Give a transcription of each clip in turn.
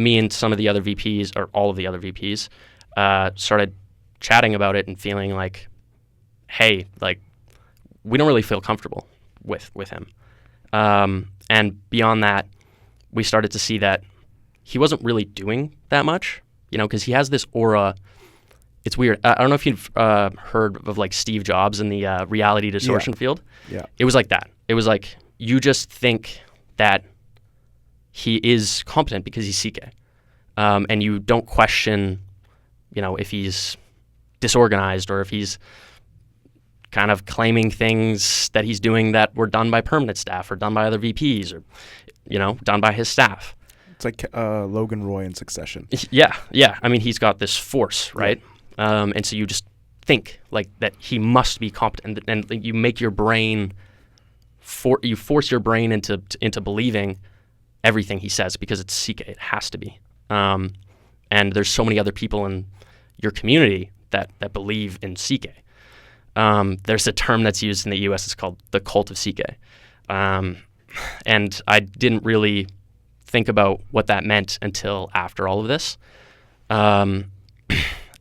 me and some of the other VPs, or all of the other VPs, started chatting about it and feeling like, hey, like, we don't really feel comfortable with him. And beyond that, we started to see that he wasn't really doing that much, because he has this aura. It's weird. I don't know if you've heard of like Steve Jobs in the reality distortion field. Yeah. It was like that. It was like you just think that he is competent because he's CK, and you don't question, if he's disorganized or if he's kind of claiming things that he's doing that were done by permanent staff or done by other VPs or, done by his staff. It's like Logan Roy in Succession. Yeah. I mean, he's got this force, right? Yeah. And so you just think like that he must be competent, and you make your brain you force your brain into believing everything he says because it's CK. It has to be. And there's so many other people in your community that believe in CK. There's a term that's used in the U.S. It's called the cult of CK. And I didn't really think about what that meant until after all of this. And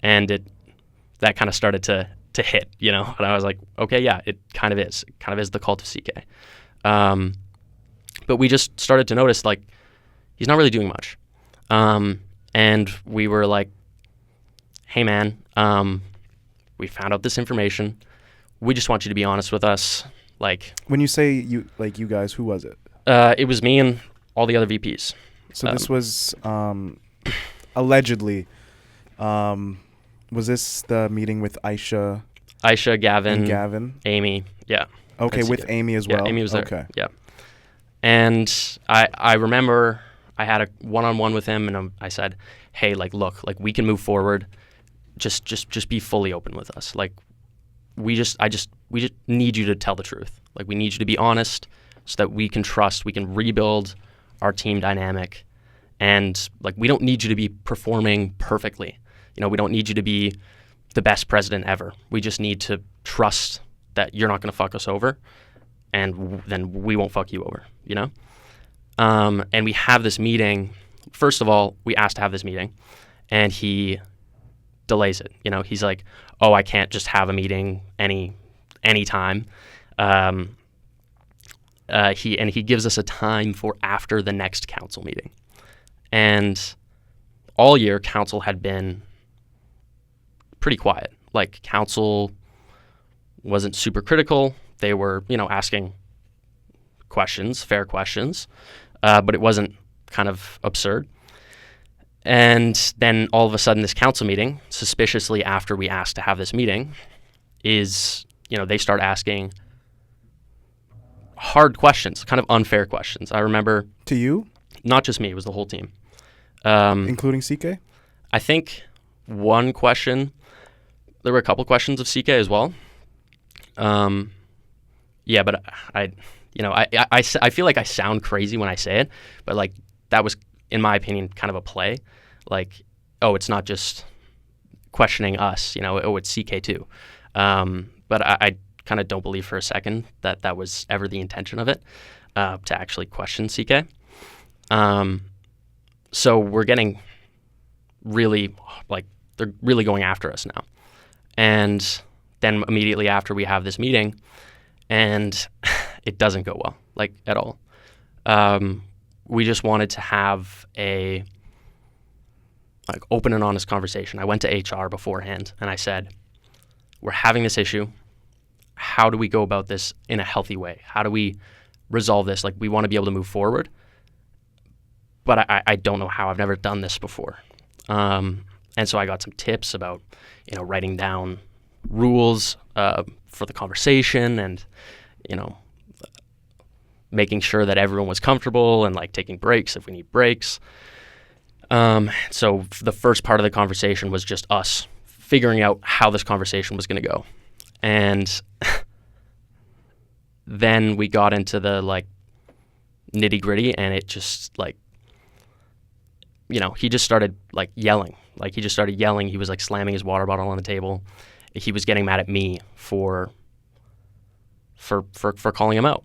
that kind of started to hit, and I was like, okay, yeah, it kind of is. It kind of is the cult of CK. But we just started to notice, like, he's not really doing much. And we were like, hey, man, we found out this information. We just want you to be honest with us. Like, when you say you guys, who was it? It was me and all the other VPs. So this was allegedly. Was this the meeting with Aisha, Gavin, Amy? Yeah. Okay, with Amy as well. Yeah, Amy was there. Okay. Yeah. And I remember I had a one-on-one with him, and I said, hey, like, look, like, we can move forward. Just be fully open with us. Like, we just need you to tell the truth. Like, we need you to be honest so that we can rebuild our team dynamic. And, like, we don't need you to be performing perfectly. We don't need you to be the best president ever. We just need to trust that you're not going to fuck us over, and then we won't fuck you over, And we have this meeting. First of all, we asked to have this meeting, and he delays it. He's like, oh, I can't just have a meeting any time. He gives us a time for after the next council meeting. And all year, council had been pretty quiet. Like, council wasn't super critical. They were, asking questions, fair questions, but it wasn't kind of absurd. And then all of a sudden, this council meeting, suspiciously after we asked to have this meeting, is, they start asking hard questions, kind of unfair questions. I remember... To you? Not just me, it was the whole team. Including CK? I think one question... There were a couple questions of CK as well. Yeah, but I feel like I sound crazy when I say it, but like that was, in my opinion, kind of a play. Like, oh, it's not just questioning us, it's CK too. But I kind of don't believe for a second that was ever the intention of it, to actually question CK. So we're getting really, like, they're really going after us now. And then immediately after we have this meeting, and it doesn't go well, like, at all. We just wanted to have a, like, open and honest conversation. I went to HR beforehand, and I said, we're having this issue. How do we go about this in a healthy way? How do we resolve this? Like, we want to be able to move forward, but I don't know how. I've never done this before. And so I got some tips about, writing down rules for the conversation and, making sure that everyone was comfortable and, like, taking breaks if we need breaks. So the first part of the conversation was just us figuring out how this conversation was going to go. And then we got into the, like, nitty-gritty, and it just, like, he just started, like, yelling. Like, he just started yelling. He was, like, slamming his water bottle on the table. He was getting mad at me for calling him out.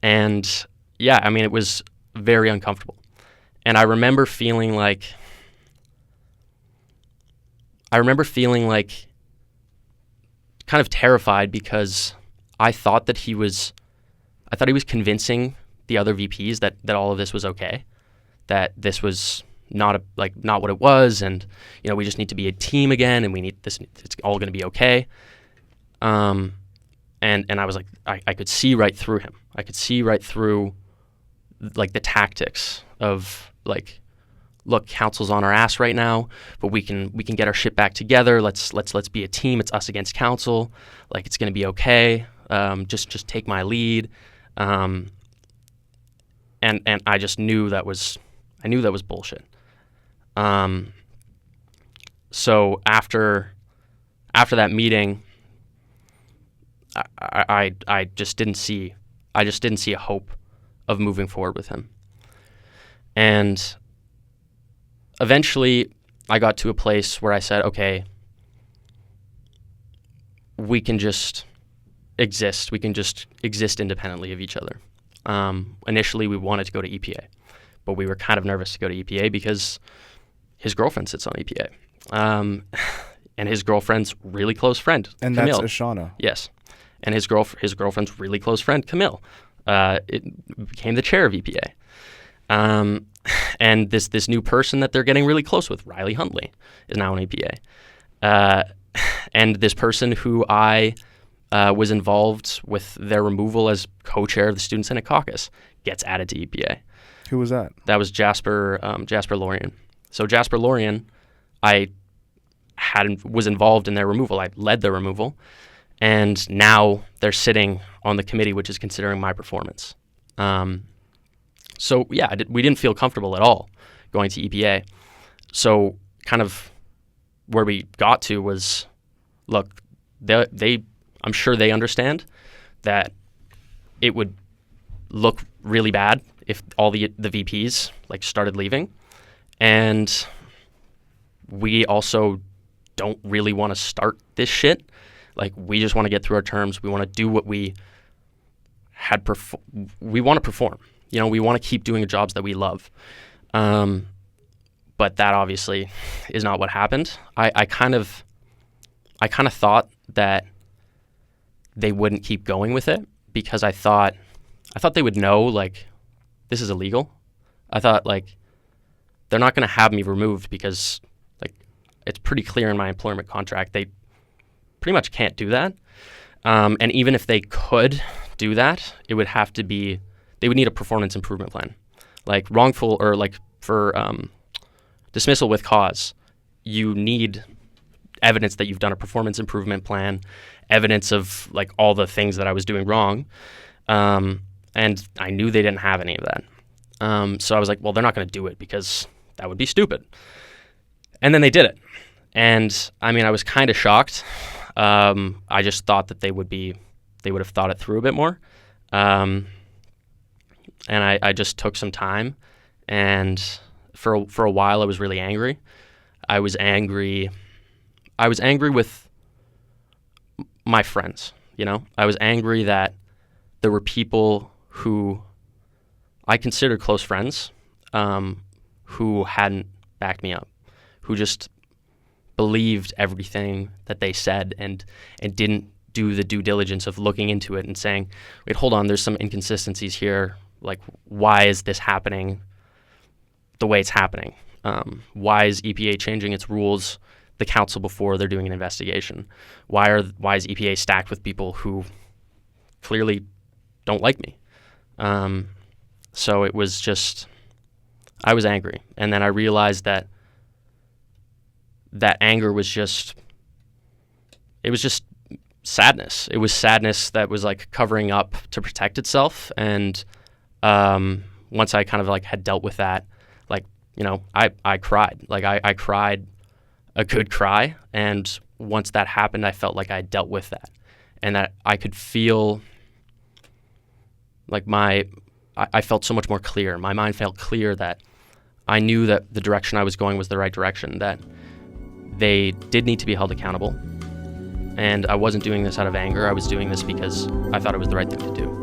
And yeah, I mean, it was very uncomfortable. And I remember feeling like kind of terrified, because I thought he was convincing the other VPs that all of this was okay, that this was not what it was, and we just need to be a team again, and we need this. It's all going to be okay. And I was like, I could see right through him. I could see right through the tactics of look, council's on our ass right now, but we can get our shit back together. Let's be a team. It's us against council. It's going to be okay. Just take my lead. And I just knew that was bullshit. So after that meeting, I just didn't see a hope of moving forward with him. And eventually I got to a place where I said, okay, we can just exist. We can just exist independently of each other. Initially we wanted to go to EPA, but we were kind of nervous to go to EPA because his girlfriend sits on EPA. And his girlfriend's really close friend, and Camille. That's Ashana. Yes. And his girlfriend's really close friend, Camille, it became the chair of EPA. And this new person that they're getting really close with, Riley Huntley, is now in EPA. And this person who I was involved with their removal as co-chair of the Student Senate Caucus gets added to EPA. Who was that? That was Jasper Lorien. So Jasper Lorien, I was involved in their removal. I led their removal. And now they're sitting on the committee, which is considering my performance. So yeah, we didn't feel comfortable at all going to EPA. So kind of where we got to was, look, I'm sure they understand that it would look really bad if all the VPs started leaving, and we also don't really want to start this shit. We just want to get through our terms. We want to do what we had. We want to perform. We want to keep doing the jobs that we love. But that obviously is not what happened. I kind of thought that they wouldn't keep going with it, because I thought they would know this is illegal. I thought they're not going to have me removed because it's pretty clear in my employment contract they pretty much can't do that. And even if they could do that, it would have to be, they would need a performance improvement plan. Wrongful or for dismissal with cause, you need evidence that you've done a performance improvement plan, evidence of all the things that I was doing wrong. And I knew they didn't have any of that. So I was like, well, they're not going to do it because that would be stupid. And then they did it. And I mean, I was kind of shocked. I just thought that they would have thought it through a bit more. And I just took some time, and for a while I was really angry. I was angry with my friends, I was angry that there were people who I considered close friends, who hadn't backed me up, who just believed everything that they said and didn't do the due diligence of looking into it and saying, wait, hold on, there's some inconsistencies here. Why is this happening the way it's happening? Why is EPA changing its rules, the council, before they're doing an investigation? Why is EPA stacked with people who clearly don't like me? So it was just, I was angry. And then I realized that anger was just, it was just sadness. It was sadness that was covering up to protect itself. And once I kind of had dealt with that, I cried. I cried a good cry. And once that happened, I felt like I dealt with that, and that I could feel I felt so much more clear. My mind felt clear that I knew that the direction I was going was the right direction, that they did need to be held accountable. And I wasn't doing this out of anger. I was doing this because I thought it was the right thing to do.